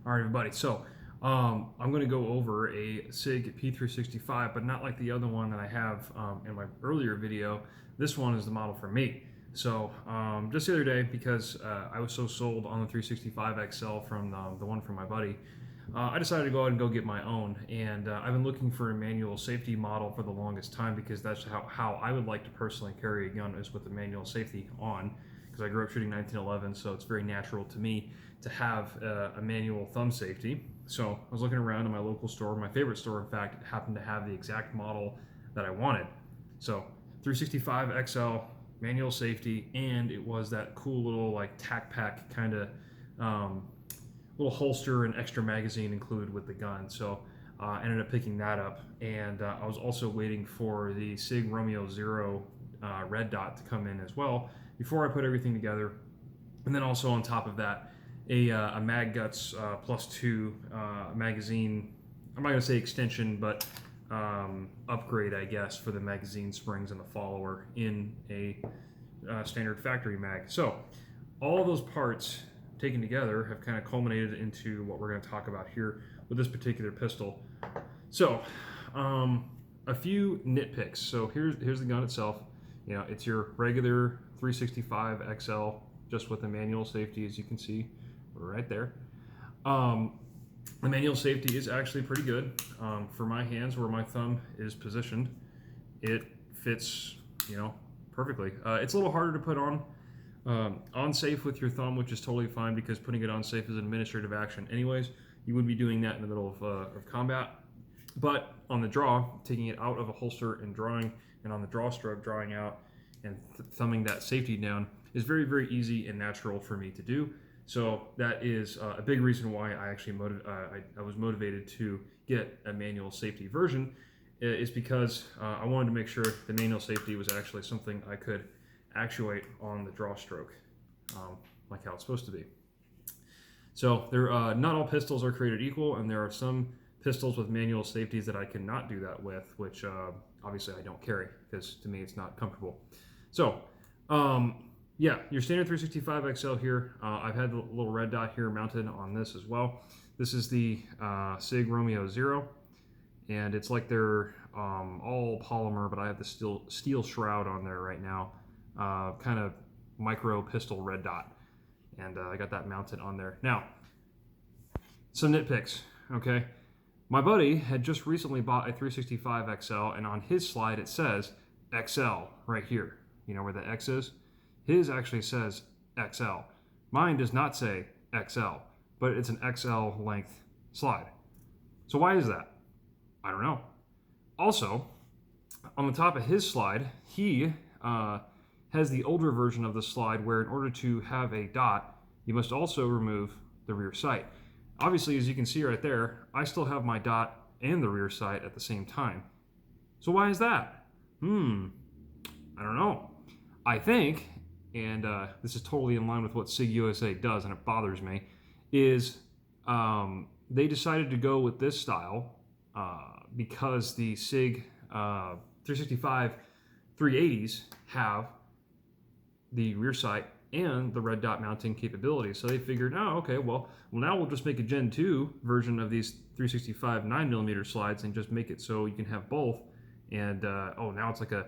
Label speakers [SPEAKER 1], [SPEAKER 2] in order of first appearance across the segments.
[SPEAKER 1] All right, everybody. So I'm going to go over a SIG P365, but not like the other one that I have in my earlier video. This one is the model for me. So just the other day, because I was so sold on the 365XL from the one from my buddy, I decided to go out and go get my own. And I've been looking for a manual safety model for the longest time because that's how I would like to personally carry a gun, is with the manual safety on, because I grew up shooting 1911, so it's very natural to me to have a manual thumb safety. So I was looking around in my local store. My favorite store, in fact, happened to have the exact model that I wanted. So 365XL manual safety, and it was that cool little like tack pack kind of little holster and extra magazine included with the gun. So I ended up picking that up, and I was also waiting for the SIG Romeo Zero red dot to come in as well before I put everything together. And then also on top of that, a Mag Guts +2 magazine. I'm not going to say extension, but upgrade, I guess, for the magazine springs and the follower in a standard factory mag. So all of those parts taken together have kind of culminated into what we're going to talk about here with this particular pistol. So a few nitpicks. So here's the gun itself. You know, it's your regular 365XL, just with the manual safety, as you can see right there. The manual safety is actually pretty good. For my hands, where my thumb is positioned, it fits, perfectly. It's a little harder to put on safe with your thumb, which is totally fine, because putting it on safe is an administrative action anyways. You would be doing that in the middle of combat. But on the draw, taking it out of a holster and drawing, and on the draw stroke, drawing out and thumbing that safety down is very, very easy and natural for me to do. So that is a big reason why I actually I was motivated to get a manual safety version, is because I wanted to make sure the manual safety was actually something I could actuate on the draw stroke, like how it's supposed to be. So not all pistols are created equal, and there are some pistols with manual safeties that I cannot do that with, which obviously I don't carry, because to me it's not comfortable. So yeah, your standard 365XL here. I've had the little red dot here mounted on this as well. This is the SIG Romeo Zero, and it's like they're all polymer, but I have the steel shroud on there right now, kind of micro pistol red dot, and I got that mounted on there. Now, some nitpicks, okay? My buddy had just recently bought a 365XL, and on his slide it says XL right here. You know where the X is? His actually says XL. Mine does not say XL, but it's an XL length slide. So why is that? I don't know. Also, on the top of his slide, he has the older version of the slide, where in order to have a dot, you must also remove the rear sight. Obviously, as you can see right there, I still have my dot and the rear sight at the same time. So why is that? I don't know. I think, and this is totally in line with what SIG USA does, and it bothers me, is they decided to go with this style because the SIG 365 380s have the rear sight and the red dot mounting capability. So they figured, oh, okay, well now we'll just make a Gen 2 version of these 365 9mm slides and just make it so you can have both. And now it's like a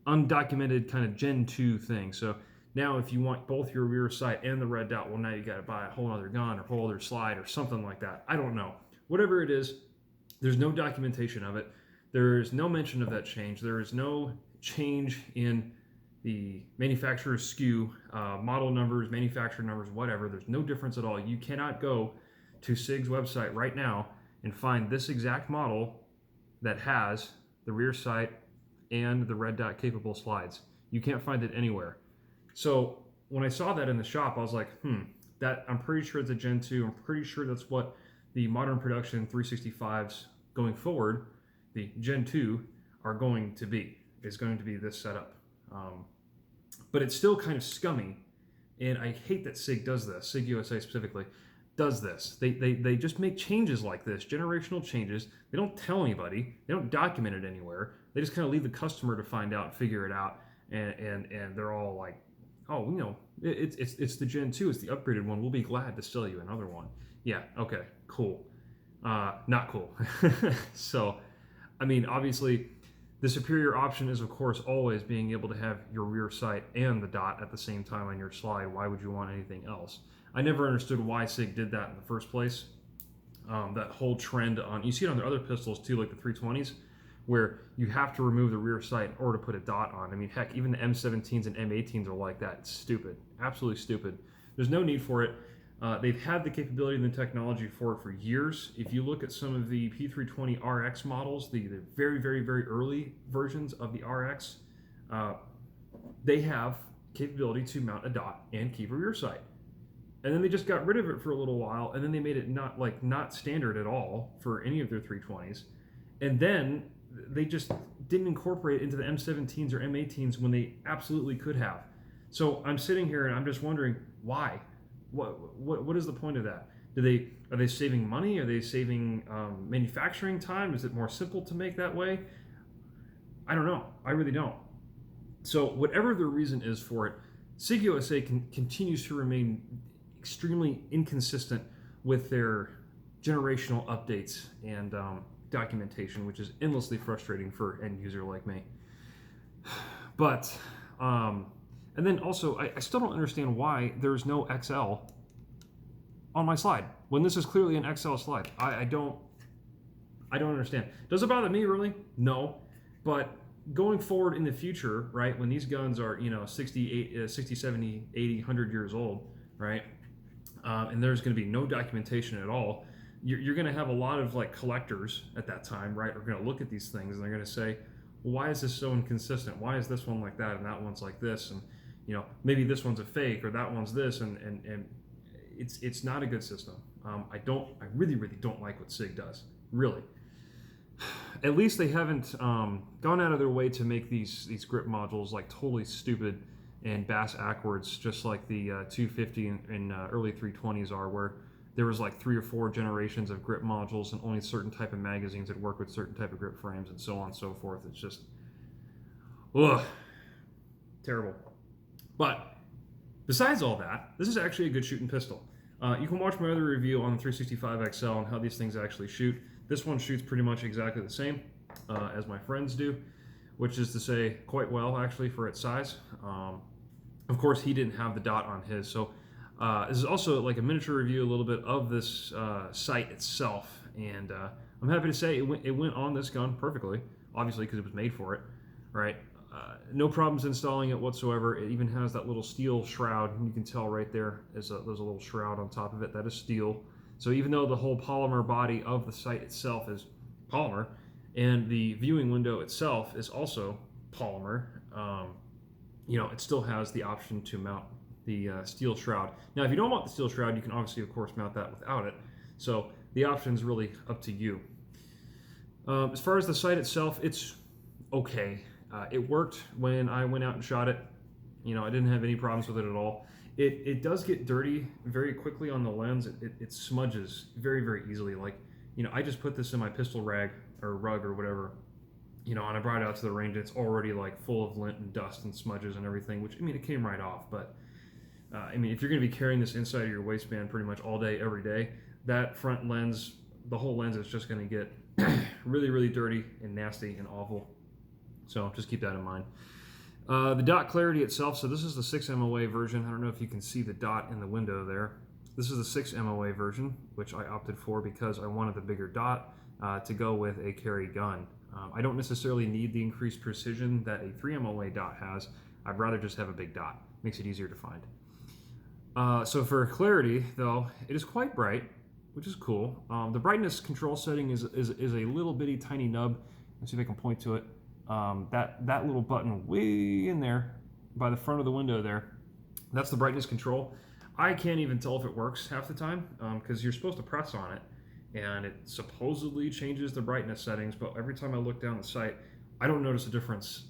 [SPEAKER 1] undocumented kind of Gen 2 thing. So now if you want both your rear sight and the red dot, well, now you got to buy a whole other gun or a whole other slide or something like that. I don't know. Whatever it is, there's no documentation of it. There's no mention of that change. There is no change in the manufacturer's SKU, model numbers, manufacturer numbers, whatever. There's no difference at all. You cannot go to SIG's website right now and find this exact model that has the rear sight and the red dot capable slides. You can't find it anywhere. So when I saw that in the shop, I was like, that I'm pretty sure it's a Gen 2. I'm pretty sure that's what the modern production 365s going forward, the Gen 2, are going to be. Is going to be this setup. But it's still kind of scummy, and I hate that SIG does this. SIG USA specifically does this. They just make changes like this, generational changes. They don't tell anybody. They don't document it anywhere. They just kind of leave the customer to find out and figure it out. And they're all like, oh, It's the Gen 2. It's the upgraded one. We'll be glad to sell you another one. Yeah. Okay. Cool. Not cool. So, I mean, obviously, the superior option is, of course, always being able to have your rear sight and the dot at the same time on your slide. Why would you want anything else? I never understood why SIG did that in the first place. That whole trend on, you see it on their other pistols too, like the 320s, where you have to remove the rear sight in order to put a dot on. I mean, heck, even the M17s and M18s are like that. It's stupid. Absolutely stupid. There's no need for it. They've had the capability and the technology for it for years. If you look at some of the P320 RX models, the very, very, very early versions of the RX, they have capability to mount a dot and keep a rear sight. And then they just got rid of it for a little while, and then they made it not standard at all for any of their 320s. And then they just didn't incorporate it into the M17s or M18s when they absolutely could have. So I'm sitting here and I'm just wondering why. What is the point of that? Are they saving money? Are they saving manufacturing time? Is it more simple to make that way? I don't know. I really don't. So whatever the reason is for it, SIG USA continues to remain extremely inconsistent with their generational updates and documentation, which is endlessly frustrating for an end user like me. But and then also, I still don't understand why there's no XL on my slide when this is clearly an XL slide. I don't understand. Does it bother me really? No, but going forward in the future, right, when these guns are 60, 70, 80, 100 years old, right, and there's going to be no documentation at all, you're going to have a lot of like collectors at that time, right, are going to look at these things and they're going to say, well, why is this so inconsistent? Why is this one like that and that one's like this? And maybe this one's a fake or that one's this, and it's not a good system. I really don't like what SIG does, really. At least they haven't gone out of their way to make these grip modules like totally stupid and bass backwards, just like the 250 and early 320s are, where there was like 3 or 4 generations of grip modules and only certain type of magazines that work with certain type of grip frames and so on and so forth. It's just, ugh, terrible. But besides all that, this is actually a good shooting pistol. You can watch my other review on the 365XL and how these things actually shoot. This one shoots pretty much exactly the same as my friends do, which is to say quite well actually for its size. Of course, he didn't have the dot on his, so this is also like a miniature review a little bit of this sight itself, and I'm happy to say it went on this gun perfectly, obviously because it was made for it, right? No problems installing it whatsoever. It even has that little steel shroud, and you can tell right there there's a little shroud on top of it. That is steel. So even though the whole polymer body of the sight itself is polymer, and the viewing window itself is also polymer, it still has the option to mount the steel shroud. Now, if you don't want the steel shroud, you can obviously, of course, mount that without it. So the option is really up to you. As far as the sight itself, it's okay. It worked when I went out and shot it. I didn't have any problems with it at all. It does get dirty very quickly on the lens. It smudges very, very easily. Like, I just put this in my pistol rag or rug or whatever, and I brought it out to the range. It's already like full of lint and dust and smudges and everything, which, it came right off. But, if you're going to be carrying this inside of your waistband pretty much all day, every day, that front lens, the whole lens is just going to get really, really dirty and nasty and awful. So just keep that in mind. The dot clarity itself, so this is the 6 MOA version. I don't know if you can see the dot in the window there. This is the 6 MOA version, which I opted for because I wanted the bigger dot to go with a carry gun. I don't necessarily need the increased precision that a 3 MOA dot has. I'd rather just have a big dot. Makes it easier to find. So for clarity, though, it is quite bright, which is cool. The brightness control setting is a little bitty tiny nub. Let's see if I can point to it. That little button way in there by the front of the window there, that's the brightness control. I can't even tell if it works half the time because you're supposed to press on it and it supposedly changes the brightness settings, but every time I look down the sight, I don't notice a difference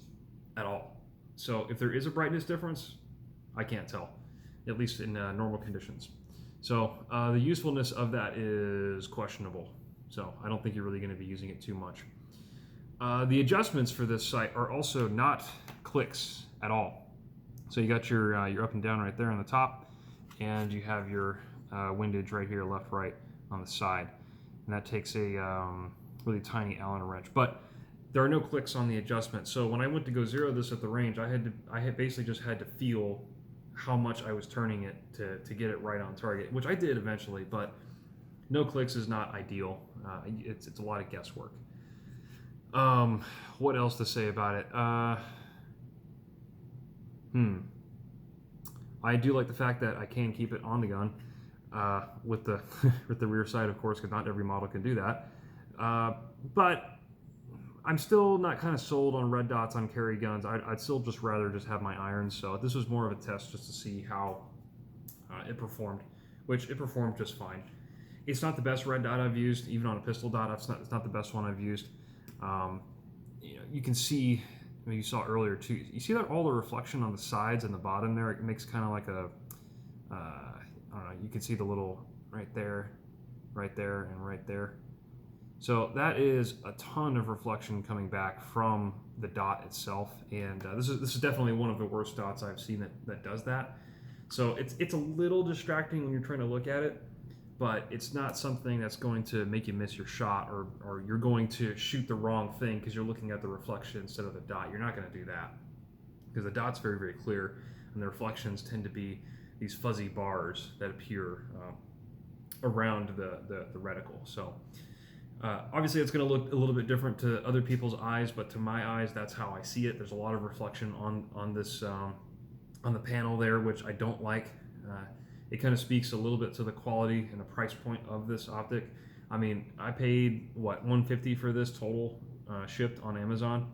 [SPEAKER 1] at all. So if there is a brightness difference, I can't tell, at least in normal conditions. So the usefulness of that is questionable. So I don't think you're really going to be using it too much. The adjustments for this sight are also not clicks at all. So you got your up and down right there on the top, and you have your windage right here, left, right on the side. And that takes a really tiny Allen wrench. But there are no clicks on the adjustment. So when I went to go zero this at the range, I had basically just had to feel how much I was turning it to get it right on target, which I did eventually, but no clicks is not ideal. It's a lot of guesswork. What else to say about it? I do like the fact that I can keep it on the gun with the with the rear sight, of course, because not every model can do that. But I'm still not kind of sold on red dots on carry guns. I'd still just rather just have my irons. So this was more of a test just to see how it performed, which it performed just fine. It's not the best red dot I've used, even on a pistol dot. It's not the best one I've used. You can see, I mean, you saw earlier too. You see that all the reflection on the sides and the bottom there. It makes kind of like a, I don't know. You can see the little right there, and right there. So that is a ton of reflection coming back from the dot itself, and this is definitely one of the worst dots I've seen that does that. So it's a little distracting when you're trying to look at it, but it's not something that's going to make you miss your shot, or you're going to shoot the wrong thing because you're looking at the reflection instead of the dot. You're not going to do that because the dot's very, very clear, and the reflections tend to be these fuzzy bars that appear around the reticle. So obviously it's going to look a little bit different to other people's eyes, but to my eyes, that's how I see it. There's a lot of reflection on this on the panel there, which I don't like. It kind of speaks a little bit to the quality and the price point of this optic. I mean, I paid what, $150 for this total shipped on Amazon,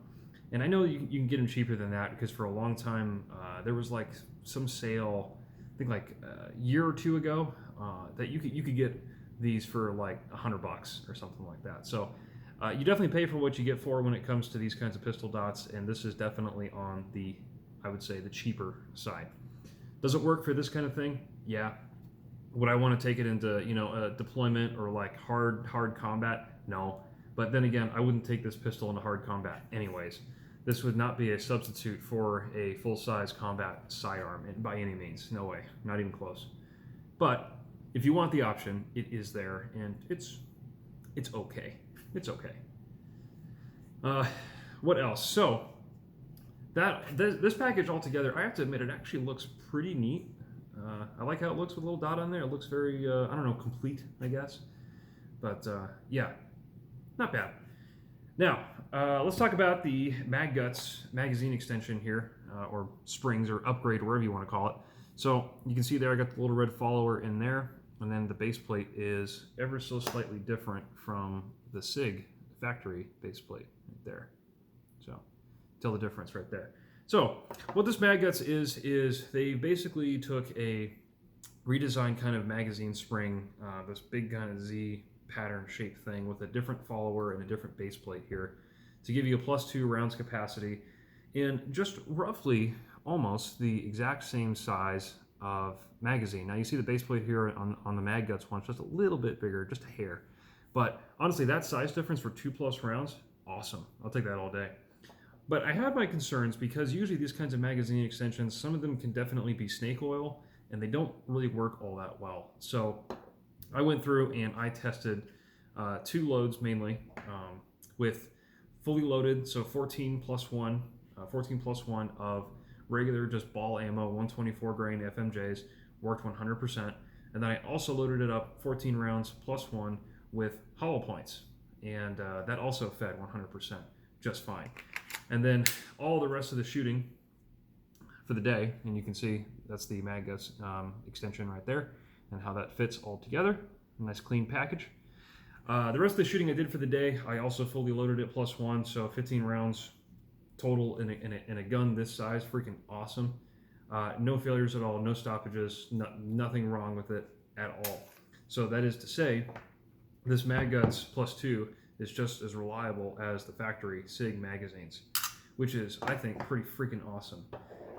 [SPEAKER 1] and I know you can get them cheaper than that because for a long time there was like some sale, I think like a year or two ago, that you could get these for like $100 or something like that. So you definitely pay for what you get for when it comes to these kinds of pistol dots, and this is definitely on the, I would say, the cheaper side. Does it work for this kind of thing? Yeah. Would I want to take it into, a deployment or like hard combat? No. But then again, I wouldn't take this pistol into hard combat anyways. This would not be a substitute for a full-size combat sidearm by any means. No way. Not even close. But if you want the option, it is there, and it's okay. It's okay. What else? So this package altogether, I have to admit, it actually looks pretty neat. I like how it looks with a little dot on there. It looks very, I don't know, complete, I guess. But yeah, not bad. Now, let's talk about the Mag Guts magazine extension here, or springs, or upgrade, wherever you want to call it. So you can see there I got the little red follower in there, and then the base plate is ever so slightly different from the SIG factory base plate right there. So tell the difference right there. So what this Mag Guts is they basically took a redesigned kind of magazine spring, this big kind of Z pattern shaped thing with a different follower and a different base plate here to give you a +2 rounds capacity in just roughly almost the exact same size of magazine. Now you see the base plate here on the Mag Guts one, just a little bit bigger, just a hair. But honestly, that size difference for 2+ rounds, awesome. I'll take that all day. But I have my concerns because usually these kinds of magazine extensions, some of them can definitely be snake oil, and they don't really work all that well. So I went through and I tested 2 loads mainly with fully loaded, so 14 plus 1 of regular just ball ammo, 124 grain FMJs, worked 100%. And then I also loaded it up 14 rounds plus 1 with hollow points, and that also fed 100% just fine. And then all the rest of the shooting for the day, and you can see that's the Mag Guts extension right there, and how that fits all together. A nice clean package. The rest of the shooting I did for the day, I also fully loaded it +1, so 15 rounds total in a gun this size. Freaking awesome. No failures at all, no stoppages, nothing wrong with it at all. So that is to say, this Mag Guts +2 is just as reliable as the factory SIG magazines, which is, I think, pretty freaking awesome.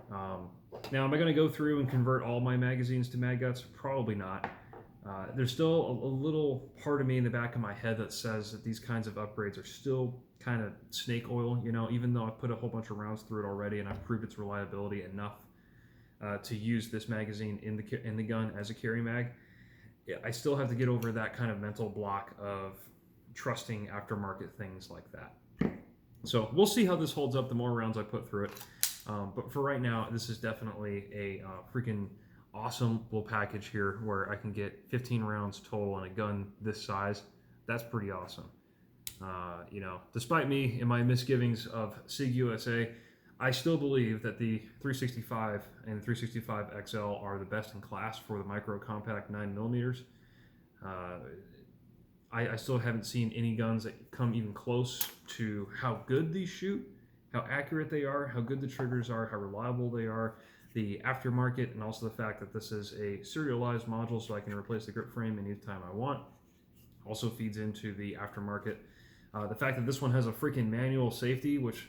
[SPEAKER 1] Now, am I going to go through and convert all my magazines to Mag Guts? Probably not. There's still a little part of me in the back of my head that says that these kinds of upgrades are still kind of snake oil, even though I've put a whole bunch of rounds through it already and I've proved its reliability enough. to use this magazine in the gun as a carry mag. I still have to get over that kind of mental block of trusting aftermarket things like that. So we'll see how this holds up the more rounds I put through it. But for right now, this is definitely a freaking awesome little package here where I can get 15 rounds total in a gun this size. That's pretty awesome. Despite me and my misgivings of SIG USA, I still believe that the 365 and the 365XL are the best in class for the micro compact 9mm. I still haven't seen any guns that come even close to how good these shoot, how accurate they are, how good the triggers are, how reliable they are, the aftermarket, and also the fact that this is a serialized module so I can replace the grip frame anytime I want. Also feeds into the aftermarket. The fact that this one has a freaking manual safety, which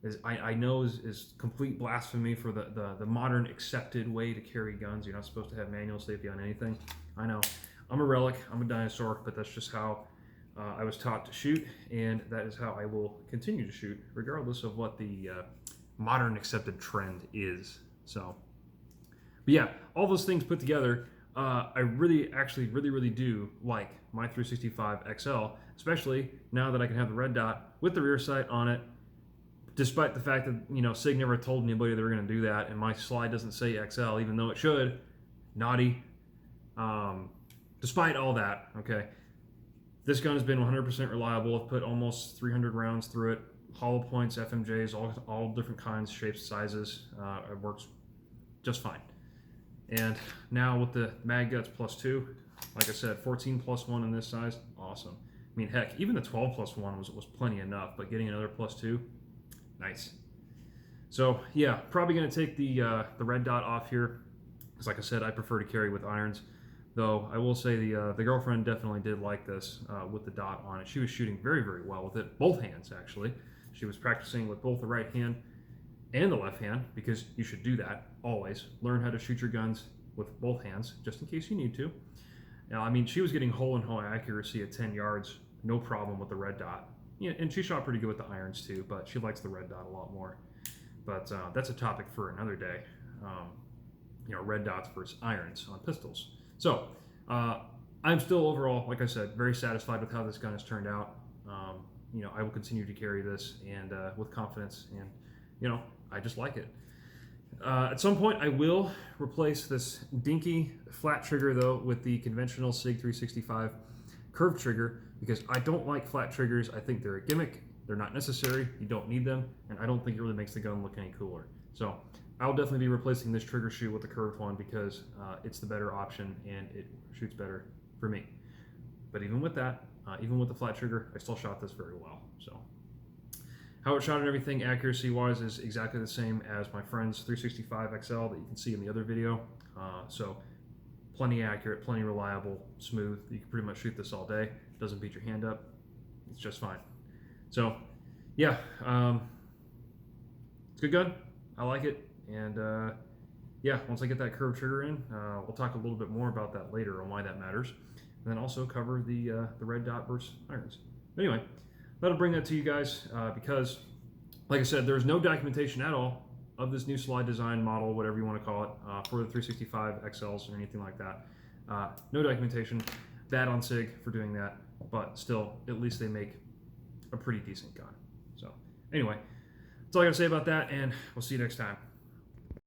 [SPEAKER 1] is I know is complete blasphemy for the modern accepted way to carry guns. You're not supposed to have manual safety on anything. I know. I'm a relic, I'm a dinosaur, but that's just how I was taught to shoot, and that is how I will continue to shoot, regardless of what the modern accepted trend is. So, but yeah, all those things put together, I really do like my 365XL, especially now that I can have the red dot with the rear sight on it, despite the fact that, SIG never told anybody they were going to do that, and my slide doesn't say XL, even though it should. Naughty. Despite all that, okay, this gun has been 100% reliable. I've put almost 300 rounds through it. Hollow points, FMJs, all different kinds, shapes, sizes. It works just fine. And now with the Mag Guts +2, like I said, 14 +1 in this size, awesome. I mean, heck, even the 12 +1 was plenty enough, but getting another +2, nice. So yeah, probably gonna take the red dot off here, because like I said, I prefer to carry with irons. Though I will say the girlfriend definitely did like this with the dot on it. She was shooting very, very well with it, both hands actually. She was practicing with both the right hand and the left hand, because you should do that always. Learn how to shoot your guns with both hands, just in case you need to. Now, I mean, she was getting hole-in-hole accuracy at 10 yards, no problem with the red dot. Yeah, and she shot pretty good with the irons too, but she likes the red dot a lot more. But that's a topic for another day. Red dots versus irons on pistols. So, I'm still overall, like I said, very satisfied with how this gun has turned out. I will continue to carry this and with confidence, and I just like it. At some point, I will replace this dinky flat trigger though with the conventional SIG 365 curved trigger, because I don't like flat triggers. I think they're a gimmick. They're not necessary. You don't need them, and I don't think it really makes the gun look any cooler. So I'll definitely be replacing this trigger shoe with the curved one, because it's the better option and it shoots better for me. But even with that, even with the flat trigger, I still shot this very well. So how it shot and everything accuracy wise is exactly the same as my friend's 365XL that you can see in the other video. So plenty accurate, plenty reliable, smooth. You can pretty much shoot this all day. Doesn't beat your hand up. It's just fine. So yeah, it's a good gun. I like it. And yeah, once I get that curved trigger in, we'll talk a little bit more about that later on why that matters. And then also cover the red dot versus irons. Anyway, that'll bring that to you guys because, like I said, there's no documentation at all of this new slide design model, whatever you want to call it, for the 365XLs or anything like that. No documentation. Bad on SIG for doing that, but still, at least they make a pretty decent gun. So anyway, that's all I got to say about that, and we'll see you next time.